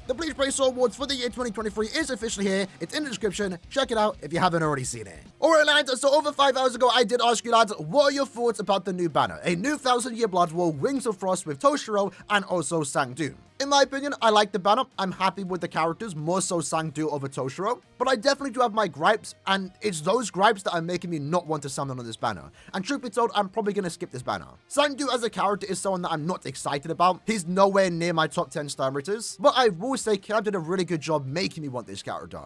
The Bleach Bracer Awards for the year 2023 is officially here. It's in the description. Check it out if you haven't already seen it. Alright lads, so over 5 hours ago I did ask you lads, what are your thoughts about the new banner? A new 1000-year Blood War, Wings of Frost with Toshiro and also Sangun. In my opinion, I like the banner. I'm happy with the characters, more so Sangun over Toshiro. But I definitely do have my gripes, and it's those gripes that are making me not want to summon on this banner. And truth be told, I'm probably going to skip this banner. Sangun as a character is someone that I'm not excited about. He's nowhere near my top 10 star raters. But I will say, Cam did a really good job making me want this character.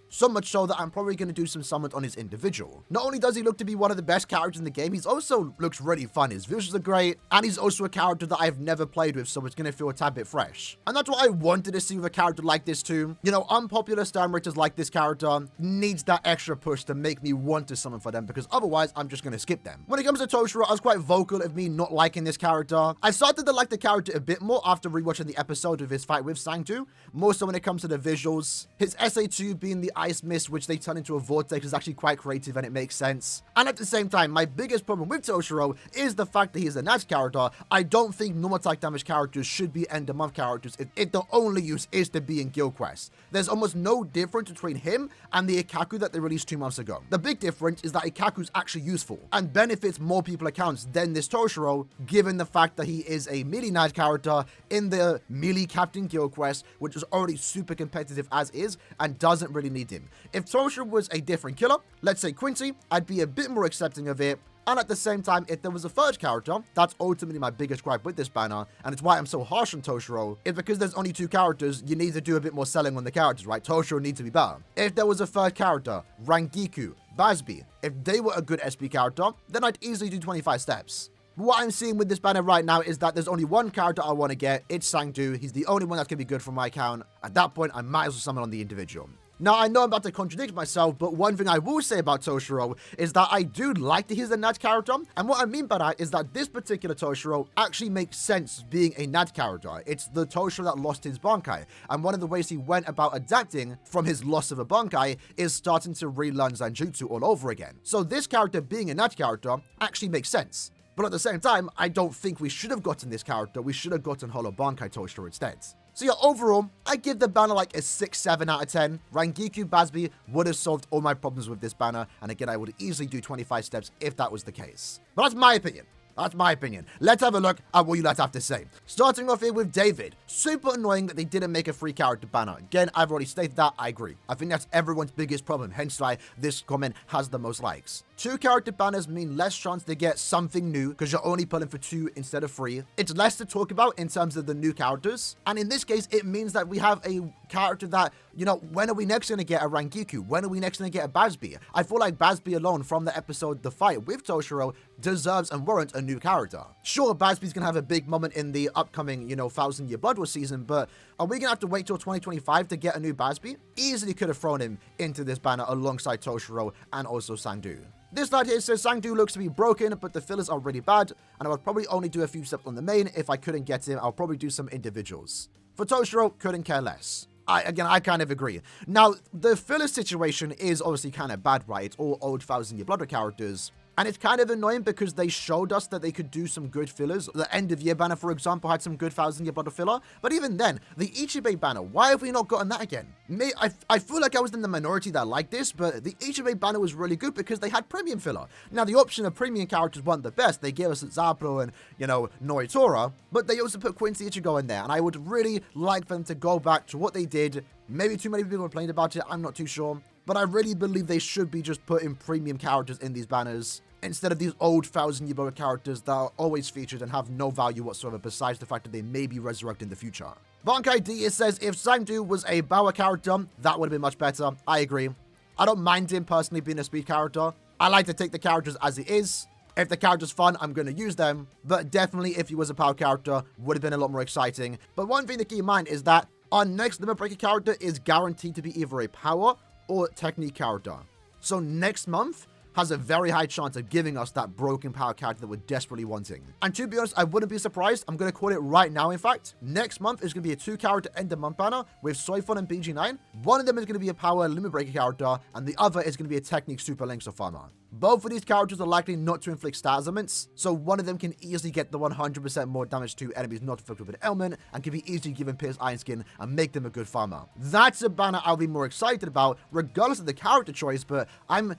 So much so that I'm probably going to do some summons on his individual. Not only does he look to be one of the best characters in the game, he's also looks really fun. His visuals are great, and he's also a character that I've never played with, so it's going to feel a tad bit fresh. And that's what I wanted to see with a character like this too. You know, unpopular star raters like this character needs that extra push to make me want to summon for them, because otherwise I'm just going to skip them. When it comes to Toshiro, I was quite vocal of me not liking this character. I started to like the character a bit more after rewatching the episode of his fight with Sangun, more so when it comes to the visuals. His SA2 being the ice mist, which they turn into a vortex, is actually quite creative and it makes sense. And at the same time, my biggest problem with Toshiro is the fact that he's a Nats character. I don't think normal attack damage characters should be end of month characters if the only use is to be in guild quests. There's almost no difference between him and the Ikaku that they released 2 months ago. The big difference is that Ikaku's actually useful and benefits more people accounts than this Toshiro, given the fact that he is a melee Nats character in the melee captain guild quest, which is already super competitive as is and doesn't really need him. If Toshiro was a different killer, let's say Quincy, I'd be a bit more accepting of it. And at the same time, if there was a third character, that's ultimately my biggest gripe with this banner, and it's why I'm so harsh on Toshiro, is because there's only 2 characters, you need to do a bit more selling on the characters, right? Toshiro needs to be better. If there was a third character, Rangiku, Basbi, if they were a good SP character, then I'd easily do 25 steps. What I'm seeing with this banner right now is that there's only one character I want to get. It's Sangun. He's the only one that's going to be good for my account. At that point, I might as well summon on the individual. Now, I know I'm about to contradict myself, but one thing I will say about Toshiro is that I do like that he's a Nat character. And what I mean by that is that this particular Toshiro actually makes sense being a Nat character. It's the Toshiro that lost his Bankai. And one of the ways he went about adapting from his loss of a Bankai is starting to relearn Zanjutsu all over again. So this character being a Nat character actually makes sense. But at the same time, I don't think we should have gotten this character. We should have gotten Holo Bankai Toshiro instead. So yeah, overall, I give the banner like a 6-7 out of 10. Rangiku Basbi would have solved all my problems with this banner. And again, I would easily do 25 steps if that was the case. But that's my opinion. That's my opinion. Let's have a look at what you guys have to say. Starting off here with David. Super annoying that they didn't make a free character banner. Again, I've already stated that. I agree. I think that's everyone's biggest problem. Hence why this comment has the most likes. 2 character banners mean less chance to get something new because you're only pulling for 2 instead of 3. It's less to talk about in terms of the new characters. And in this case, it means that we have a character that, you know, when are we next going to get a Rangiku? When are we next going to get a Basbi? I feel like Basbi alone from the episode The Fight with Toshiro deserves and warrants a new character. Sure, Basbi's going to have a big moment in the upcoming, you know, 1000-year Blood War season, but are we going to have to wait till 2025 to get a new Basbi? Easily could have thrown him into this banner alongside Toshiro and also Sangun. This slide here says Sangun looks to be broken, but the fillers are really bad, and I would probably only do a few steps on the main. If I couldn't get him, I'll probably do some individuals. For Toshiro, couldn't care less. I kind of agree. Now, the filler situation is obviously kind of bad, right? It's all old 1000-year Blood War characters. And it's kind of annoying because they showed us that they could do some good fillers. The end of year banner, for example, had some good 1000-year Blood War filler. But even then, the Ichibei banner, why have we not gotten that again? I feel like I was in the minority that liked this, but the Ichibei banner was really good because they had premium filler. Now, the option of premium characters weren't the best. They gave us Zapro and, you know, Noitora, but they also put Quincy Ichigo in there. And I would really like them to go back to what they did. Maybe too many people complained about it. I'm not too sure. But I really believe they should be just putting premium characters in these banners instead of these old 1000-year Blood War characters that are always featured and have no value whatsoever besides the fact that they may be resurrected in the future. Bankai D says, if Sangun was a Bauer character, that would have been much better. I agree. I don't mind him personally being a speed character. I like to take the characters as it is. If the character's fun, I'm going to use them. But definitely if he was a power character, would have been a lot more exciting. But one thing to keep in mind is that our next limit breaker character is guaranteed to be either a power or technique character. So next month, has a very high chance of giving us that broken power character that we're desperately wanting. And to be honest, I wouldn't be surprised. I'm going to call it right now, in fact. Next month is going to be a 2-character end of month banner with Soifon and BG9. One of them is going to be a power limit breaker character, and the other is going to be a technique super length of farmer. Both of these characters are likely not to inflict stat elements, so one of them can easily get the 100% more damage to enemies not afflicted with an ailment, and can be easily given Pierce Iron Skin and make them a good farmer. That's a banner I'll be more excited about, regardless of the character choice, but I'm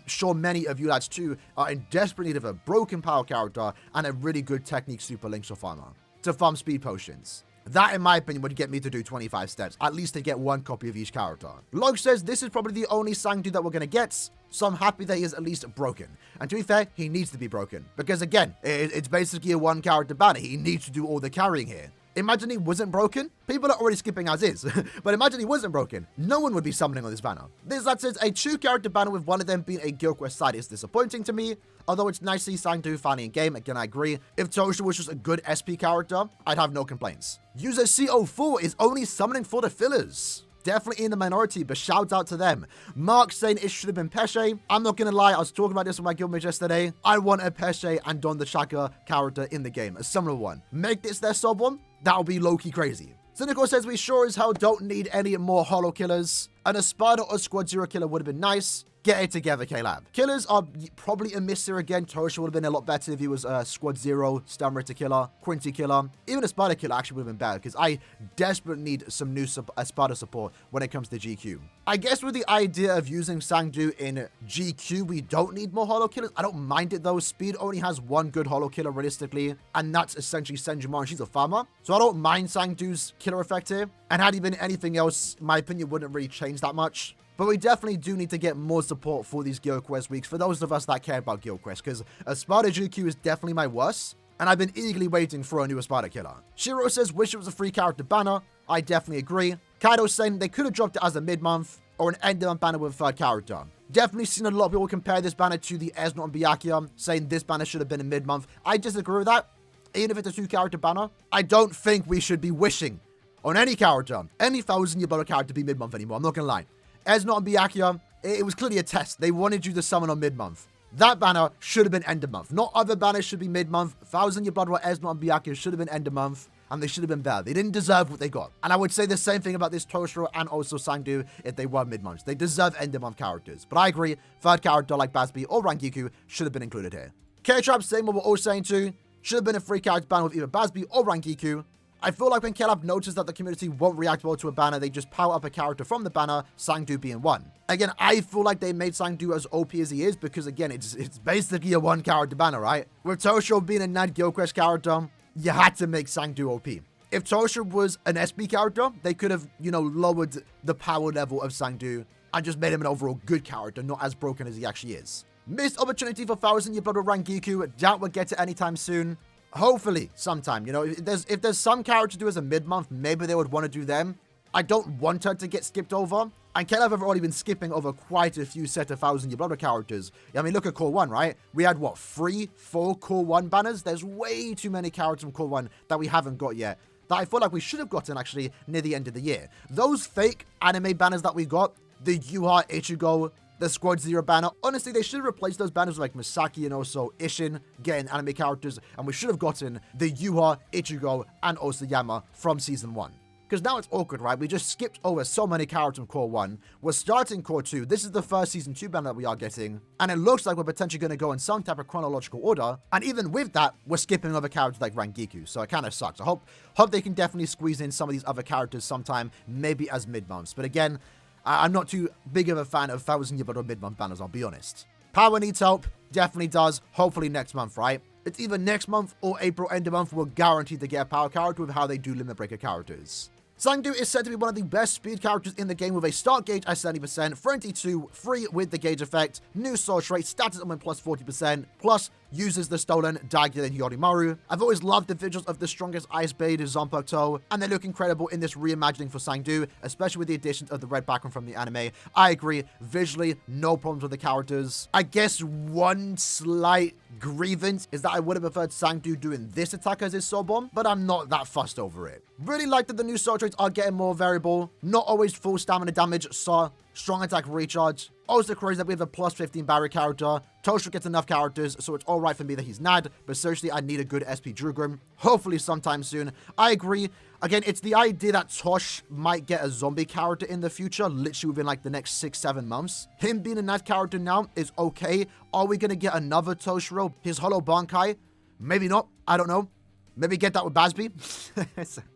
sure many of you lads too are in desperate need of a broken power character and a really good technique super length of farmer to farm speed potions. That, in my opinion, would get me to do 25 steps, at least to get 1 copy of each character. Log says this is probably the only Sangun that we're going to get, so I'm happy that he is at least broken. And to be fair, he needs to be broken, because again, it's basically a 1-character banner. He needs to do all the carrying here. Imagine he wasn't broken. People are already skipping as is, but imagine he wasn't broken. No one would be summoning on this banner. This lad says a 2-character banner with one of them being a Guild Quest side is disappointing to me, although it's nice to see Sangun finally in game. Again, I agree. If TOSHIRO was just a good SP character, I'd have no complaints. User CO4 is only summoning for the fillers. Definitely in the minority, but shout out to them. Mark saying it should have been Pesce. I'm not gonna lie, I was talking about this with my guildmates yesterday. I want a Pesce and Don the Chaka character in the game, a similar one. Make this their sub one, that'll be low-key crazy. Cynical says we sure as hell don't need any more holo killers. And a Spider or Squad Zero killer would have been nice. Get it together, K-Lab. Killers are probably a miss here again. TOSHIRO would have been a lot better if he was a Squad Zero, Stamritter killer, Quincy killer. Even a Spider killer actually would have been better, because I desperately need some new Spider support when it comes to GQ. I guess with the idea of using Sangun in GQ, we don't need more holo killers. I don't mind it though. Speed only has 1 good holo killer realistically, and that's essentially Senjumon, and she's a farmer. So I don't mind Sangun's killer effect here. And had he been anything else, my opinion wouldn't really change that much. But we definitely do need to get more support for these Guild Quest weeks for those of us that care about Guild Quest, because a Sparta GQ is definitely my worst, and I've been eagerly waiting for a new Sparta killer. Shiro says, wish it was a 3-character banner. I definitely agree. Kaido saying they could have dropped it as a mid-month or an end-of-month banner with a 3rd character. Definitely seen a lot of people compare this banner to the Esnot and Byakuya, saying this banner should have been a mid-month. I disagree with that. Even if it's a 2-character banner, I don't think we should be wishing on any character, any 1,000-year battle character to be mid-month anymore. I'm not gonna lie. Esnot and Byakuya, it was clearly a test. They wanted you to summon on mid-month. That banner should have been end of month. Not other banners should be mid-month. 1,000-year Blood War, Esnot and Byakuya should have been end of month, and they should have been better. They didn't deserve what they got. And I would say the same thing about this TOSHIRO and also Sangun if they were mid-months. They deserve end of month characters. But I agree, 3rd character like Basby or Rangiku should have been included here. K-Trap saying what we're all saying too. Should have been a 3-character banner with either Basby or Rangiku. I feel like when K-Lab noticed that the community won't react well to a banner, they just power up a character from the banner, Sangun being one. Again, I feel like they made Sangun as OP as he is because, again, it's basically a 1-character banner, right? With TOSHIRO being a Nad Guild Quest character, you had to make Sangun OP. If TOSHIRO was an SB character, they could have, lowered the power level of Sangun and just made him an overall good character, not as broken as he actually is. Missed opportunity for 1,000-year Blood with Rangiku. Doubt we'll get it anytime soon. Hopefully, sometime. If there's some character to do as a mid-month, maybe they would want to do them. I don't want her to get skipped over. And Kellev have already been skipping over quite a few set of 1,000-year Blood characters. I mean, look at Core 1, right? We had, 3, 4 Core 1 banners? There's way too many characters from Core 1 that we haven't got yet, that I feel like we should have gotten, actually, near the end of the year. Those fake anime banners that we got, the Yuha, Ichigo, the Squad Zero banner, honestly, they should have replaced those banners with, Misaki and also Ishin getting anime characters, and we should have gotten the Yuha, Ichigo, and also Yama from Season 1. Because now it's awkward, right? We just skipped over so many characters from Core 1. We're starting Core 2. This is the first Season 2 banner that we are getting. And it looks like we're potentially going to go in some type of chronological order. And even with that, we're skipping over characters like Rangiku. So it kind of sucks. I hope they can definitely squeeze in some of these other characters sometime, maybe as mid-months. But again, I'm not too big of a fan of 1,000-year Blood or mid-month banners, I'll be honest. Power needs help. Definitely does. Hopefully next month, right? It's either next month or April end of month. We're guaranteed to get a power character with how they do limit breaker characters. Sangun is said to be one of the best speed characters in the game with a start gauge at 70%, Frenzy 2, free with the gauge effect, new source rate, status element plus 40%, plus uses the stolen Dagger and Yorimaru. I've always loved the visuals of the strongest Ice Blade Zanpakuto, and they look incredible in this reimagining for Sangun, especially with the additions of the red background from the anime. I agree, visually, no problems with the characters. I guess one slight grievance is that I would have preferred Sangun doing this attack as his soul bomb, but I'm not that fussed over it. Really like that the new soul traits are getting more variable, not always full stamina damage, so strong attack recharge. Also crazy that we have a plus 15 barrier character. Toshiro gets enough characters, so it's alright for me that he's NAD, but seriously, I need a good SP Drugrim. Hopefully sometime soon. I agree. Again, it's the idea that Tosh might get a zombie character in the future, literally within like the next 6-7 months. Him being a NAD character now is okay. Are we going to get another Toshiro? His Hollow Bankai? Maybe not. I don't know. Maybe get that with Basby.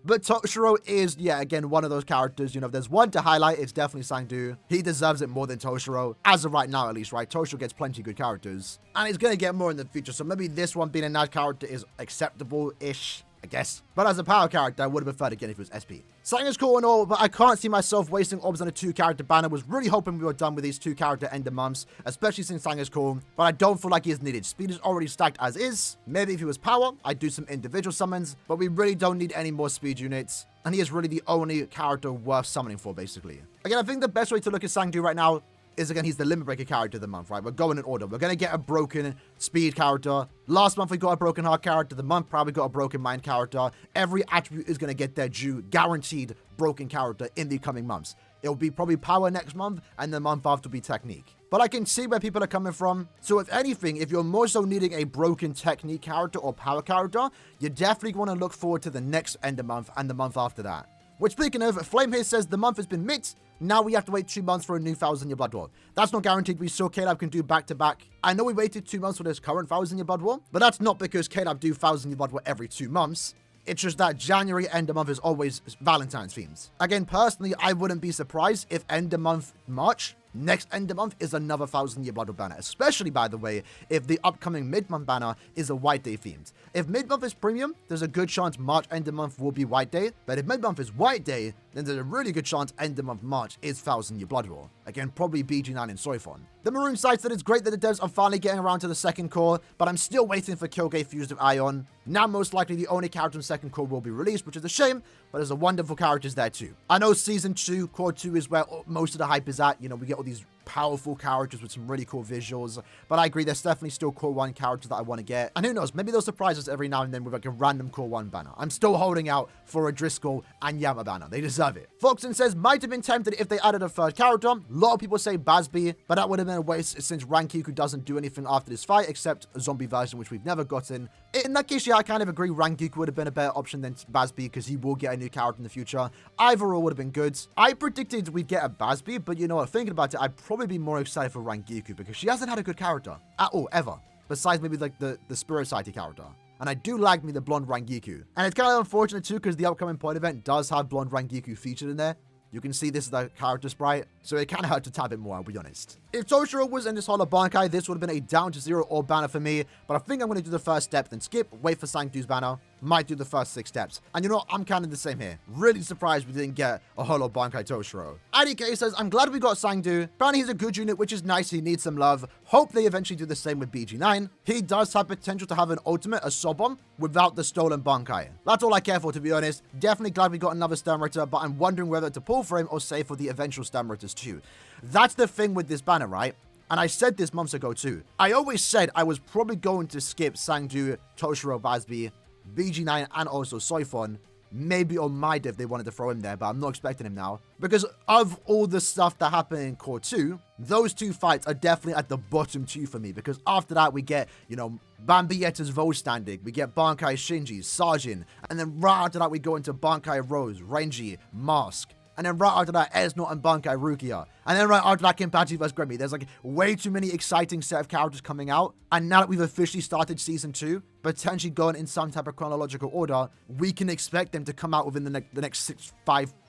But Toshiro is, yeah, again, one of those characters. You know, if there's one to highlight, it's definitely Sangun. He deserves it more than Toshiro. As of right now, at least, right? Toshiro gets plenty of good characters. And he's going to get more in the future. So maybe this one being a NAD character is acceptable-ish, I guess. But as a power character, I would have preferred again if it was SP. Sangun's cool and all, but I can't see myself wasting orbs on a 2-character banner. Was really hoping we were done with these 2-character end of months, especially since Sangun's cool, but I don't feel like he is needed. Speed is already stacked as is. Maybe if he was power, I'd do some individual summons, but we really don't need any more speed units, and he is really the only character worth summoning for, basically. Again, I think the best way to look at Sangun right now is, again, he's the Limit Breaker character of the month, right? We're going in order. We're going to get a broken speed character. Last month, we got a broken heart character. The month probably got a broken mind character. Every attribute is going to get their due, guaranteed broken character in the coming months. It'll be probably power next month, and the month after will be technique. But I can see where people are coming from. So if anything, if you're more so needing a broken technique character or power character, you definitely want to look forward to the next end of month and the month after that. Which, speaking of, Flame here says the month has been mid. Now we have to wait 2 months for a new 1,000-year Blood War. That's not guaranteed. We saw Caleb can do back-to-back. I know we waited 2 months for this current 1,000-year Blood War, but that's not because Caleb do 1,000-year Blood War every 2 months. It's just that January end of month is always Valentine's themes. Again, personally, I wouldn't be surprised if end of month March, next end of month, is another 1,000-year Blood War banner. Especially, by the way, if the upcoming mid-month banner is a White Day themed. If mid-month is premium, there's a good chance March end of month will be White Day. But if mid-month is White Day, then there's a really good chance end of month March is 1,000-year Blood War. Again, probably BG9 and Soifon. The Maroon side said it's great that the devs are finally getting around to the second core, but I'm still waiting for Kyoge fused with Ion. Now, most likely, the only character in second core will be released, which is a shame, but there's a wonderful characters there too. I know Season 2, Core 2 is where most of the hype is at. You know, we get all these powerful characters with some really cool visuals, but I agree, there's definitely still Core 1 characters that I want to get. And who knows, maybe they'll surprise us every now and then with like a random Core 1 banner. I'm still holding out for a Driscoll and Yama banner. They deserve it. Foxen says, might have been tempted if they added a third character. A lot of people say Basby, but that would have been a waste since Rankiku doesn't do anything after this fight except a zombie version, which we've never gotten. In that case, yeah, I kind of agree. Rankiku would have been a better option than Basby because he will get a new character in the future. Either or would have been good. I predicted we'd get a Basby, but you know what? Thinking about it, I'd probably be more excited for Rankiku because she hasn't had a good character at all, ever. Besides maybe like the Spirit Society character. And I do like me the blonde Rangiku. And it's kind of unfortunate too because the upcoming point event does have blonde Rangiku featured in there. You can see this is the character sprite, so it kind of hurt to tap it more, I'll be honest. If Toshiro was in this Hollow Bankai, this would have been a down to 0 orb banner for me, but I think I'm going to do the first step, then skip, wait for Sangu's banner, might do the first 6 steps. And you know what? I'm kind of the same here. Really surprised we didn't get a Hollow Bankai Toshiro. IDK says, I'm glad we got Sangu. Apparently he's a good unit, which is nice. He needs some love. Hope they eventually do the same with BG9. He does have potential to have an ultimate, a Sobom, without the stolen Bankai. That's all I care for, to be honest. Definitely glad we got another Sternritter, but I'm wondering whether to pull for him or save for the eventual Sternritters too. That's the thing with this banner, right? And I said this months ago too. I always said I was probably going to skip Sangu, Toshiro, Basby, BG9, and also Soifon. Maybe on my div they wanted to throw him there, but I'm not expecting him now. Because of all the stuff that happened in Core 2, those 2 fights are definitely at the bottom 2 for me. Because after that, we get, you know, Bambietta's Vol standing, we get Bankai Shinji, Sajin, and then right after that, we go into Bankai Rose, Renji, Mask. And then right after that, Esnot and Bankai Rukia. And then right after that, Kenpachi vs. Grimmy. There's like way too many exciting set of characters coming out. And now that we've officially started Season 2, potentially going in some type of chronological order, we can expect them to come out within the next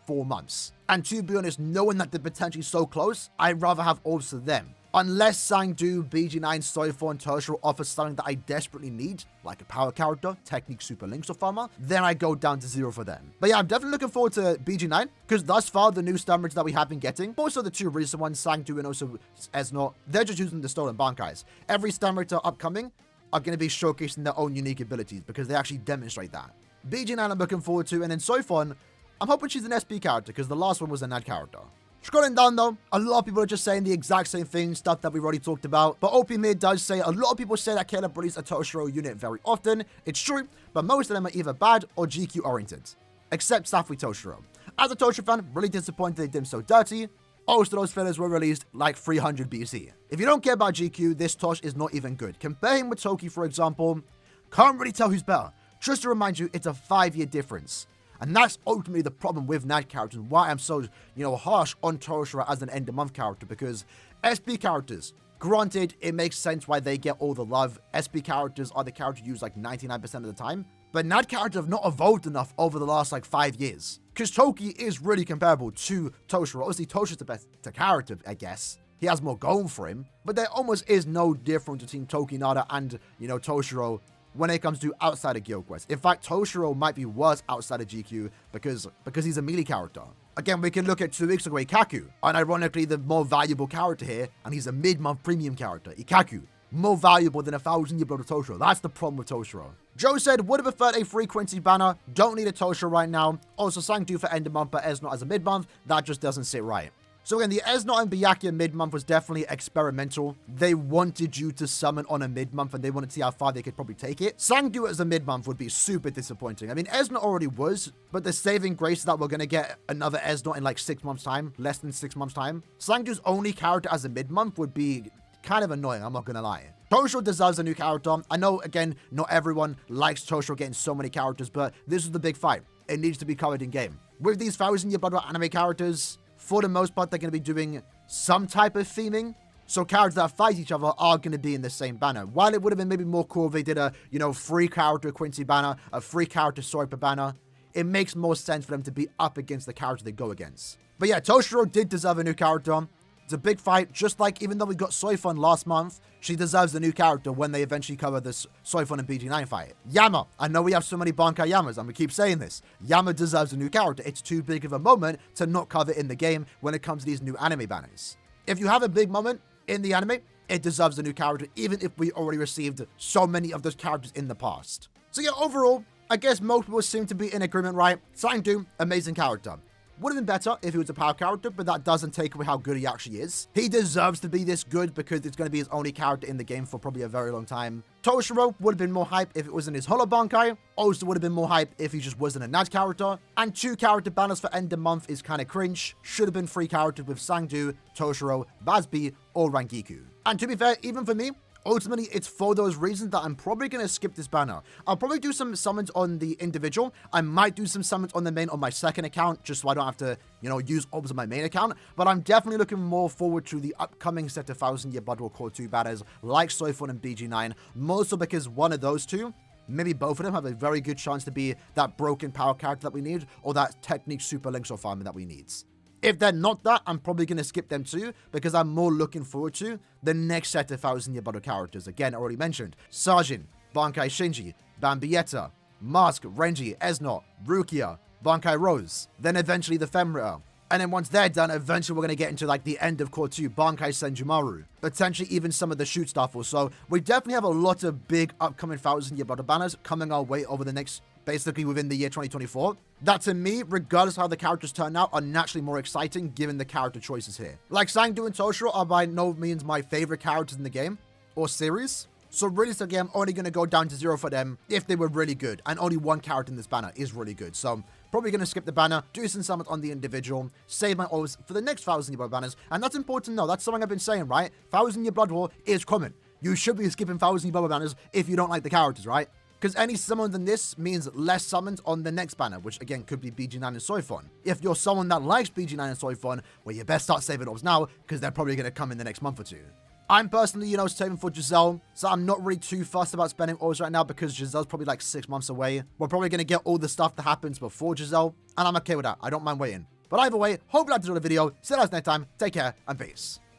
4 months. And to be honest, knowing that they're potentially so close, I'd rather have orbs to them. Unless Sangu, BG9, Soifon, and Toshiro offer something that I desperately need, like a power character, Technique Super Links or Farmer, then I go down to 0 for them. But yeah, I'm definitely looking forward to BG9, because thus far, the new Stammerage that we have been getting, also the 2 recent ones, Sangu and also Esnot, they're just using the stolen Bankais. Every Stammerage upcoming are going to be showcasing their own unique abilities, because they actually demonstrate that. BG9 I'm looking forward to, and then Soifon, I'm hoping she's an SP character, because the last one was a NAD character. Scrolling down though, a lot of people are just saying the exact same thing, stuff that we've already talked about. But OP Mid does say a lot of people say that Caleb bullies a Toshiro unit very often. It's true, but most of them are either bad or GQ oriented. Except Safui Toshiro. As a Toshiro fan, really disappointed they did him so dirty. Most of those fillers were released like 300 BC. If you don't care about GQ, this Tosh is not even good. Compare him with Toki, for example. Can't really tell who's better. Just to remind you, it's a 5-year difference. And that's ultimately the problem with NAD characters and why I'm so, harsh on Toshiro as an end of month character, because SB characters, granted, it makes sense why they get all the love. SB characters are the characters used like 99% of the time. But NAD characters have not evolved enough over the last like 5 years. Because Toki is really comparable to Toshiro. Obviously, Toshiro's the best character, I guess. He has more going for him. But there almost is no difference between Toki, Nada, and, Toshiro when it comes to outside of Guild Quest. In fact, Toshiro might be worse outside of GQ because he's a melee character. Again, we can look at 2 weeks ago, Ikaku, and ironically, the more valuable character here, and he's a mid-month premium character, Ikaku. More valuable than 1,000-year blood of Toshiro. That's the problem with Toshiro. Joe said, would have preferred a frequency banner. Don't need a Toshiro right now. Also, Sangun for end of month, but Esnot as a mid-month. That just doesn't sit right. So again, the Esnot and Byakuya mid-month was definitely experimental. They wanted you to summon on a mid-month, and they wanted to see how far they could probably take it. Sangun as a mid-month would be super disappointing. I mean, Esnot already was, but the saving grace is that we're going to get another Esnot in like 6 months' time. Less than 6 months' time. Sangun's only character as a mid-month would be kind of annoying, I'm not going to lie. Toshiro deserves a new character. I know, again, not everyone likes Toshiro getting so many characters, but this is the big fight. It needs to be covered in game. With these 1,000-year blood anime characters, for the most part, they're going to be doing some type of theming. So characters that fight each other are going to be in the same banner. While it would have been maybe more cool if they did a, 3-character Quincy banner, a 3-character Soipa banner, it makes more sense for them to be up against the character they go against. But yeah, Toshiro did deserve a new character. It's a big fight, just like even though we got Soifun last month, she deserves a new character when they eventually cover this Soifun and BG9 fight. Yama, I know we have so many Bankai Yamas, and we keep saying this. Yama deserves a new character. It's too big of a moment to not cover in the game when it comes to these new anime banners. If you have a big moment in the anime, it deserves a new character, even if we already received so many of those characters in the past. So yeah, overall, I guess most people seem to be in agreement, right? Sangun, amazing character. Would have been better if he was a power character, but that doesn't take away how good he actually is. He deserves to be this good because it's going to be his only character in the game for probably a very long time. Toshiro would have been more hype if it was in his Holo Bankai. Also would have been more hype if he just wasn't a NAD character. And 2 character banners for end of month is kind of cringe. Should have been 3 characters with Sangun, Toshiro, Bazbi, or Rangiku. And to be fair, even for me, ultimately, it's for those reasons that I'm probably going to skip this banner. I'll probably do some summons on the individual. I might do some summons on the main on my second account, just so I don't have to, use orbs on my main account. But I'm definitely looking more forward to the upcoming set of 1,000-year Blood War Core 2 banners, like Soifun and BG9, more so because one of those two, maybe both of them, have a very good chance to be that broken power character that we need, or that technique super links or farming that we need. If they're not that, I'm probably going to skip them too, because I'm more looking forward to the next set of 1,000-year battle characters. Again, already mentioned, Sajin, Bankai Shinji, Bambietta, Mask, Renji, Esnot, Rukia, Bankai Rose, then eventually the Femrita. And then once they're done, eventually we're going to get into like the end of Core 2, Bankai Senjumaru, potentially even some of the shoot stuff also. We definitely have a lot of big upcoming 1,000-year battle banners coming our way over the next, basically within the year 2024. That to me, regardless of how the characters turn out, are naturally more exciting given the character choices here. Like Sangun and Toshiro are by no means my favorite characters in the game or series. So realistically, I'm only going to go down to 0 for them if they were really good. And only 1 character in this banner is really good. So I'm probably going to skip the banner, do some summons on the individual, save my orbs for the next 1,000-year blood banners. And that's important to know. That's something I've been saying, right? 1,000-year blood war is common. You should be skipping 1,000-year blood banners if you don't like the characters, right? Because any summon than this means less summons on the next banner, which again could be BG9 and Soifun. If you're someone that likes BG9 and Soifun, well, you best start saving orbs now, because they're probably going to come in the next month or 2. I'm personally, saving for Giselle, so I'm not really too fussed about spending orbs right now because Giselle's probably like 6 months away. We're probably going to get all the stuff that happens before Giselle, and I'm okay with that. I don't mind waiting. But either way, hope you liked the video. See you guys next time. Take care, and peace.